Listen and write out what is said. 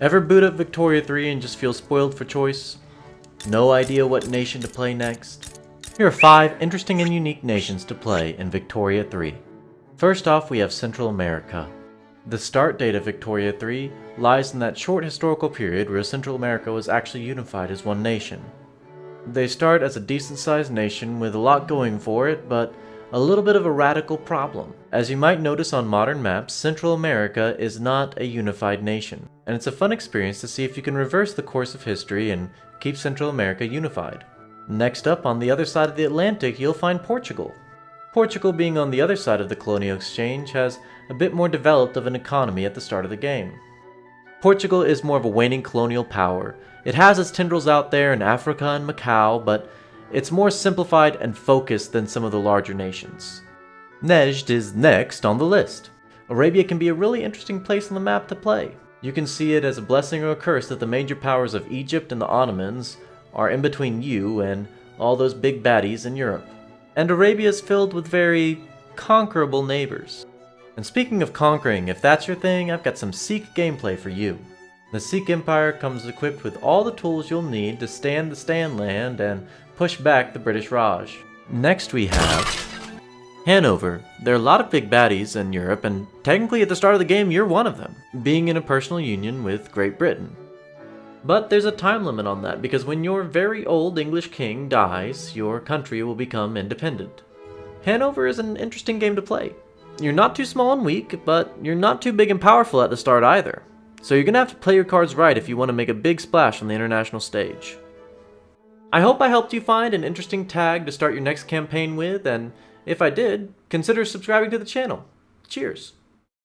Ever boot up Victoria 3 and just feel spoiled for choice? No idea what nation to play next? Here are 5 interesting and unique nations to play in Victoria 3. First off, we have Central America. The start date of Victoria 3 lies in that short historical period where Central America was actually unified as one nation. They start as a decent-sized nation with a lot going for it, but a little bit of a radical problem. As you might notice on modern maps, Central America is not a unified nation, and it's a fun experience to see if you can reverse the course of history and keep Central America unified. Next up, on the other side of the Atlantic, you'll find Portugal. Portugal, being on the other side of the colonial exchange, has a bit more developed of an economy at the start of the game. Portugal is more of a waning colonial power. It has its tendrils out there in Africa and Macau, but it's more simplified and focused than some of the larger nations. Nejd is next on the list. Arabia can be a really interesting place on the map to play. You can see it as a blessing or a curse that the major powers of Egypt and the Ottomans are in between you and all those big baddies in Europe. And Arabia is filled with very conquerable neighbors. And speaking of conquering, if that's your thing, I've got some Sikh gameplay for you. The Sikh Empire comes equipped with all the tools you'll need to stand the Stan land and push back the British Raj. Next we have Hanover. There are a lot of big baddies in Europe, and technically at the start of the game you're one of them, being in a personal union with Great Britain. But there's a time limit on that, because when your very old English king dies, your country will become independent. Hanover is an interesting game to play. You're not too small and weak, but you're not too big and powerful at the start either. So you're gonna have to play your cards right if you want to make a big splash on the international stage. I hope I helped you find an interesting tag to start your next campaign with, and if I did, consider subscribing to the channel. Cheers!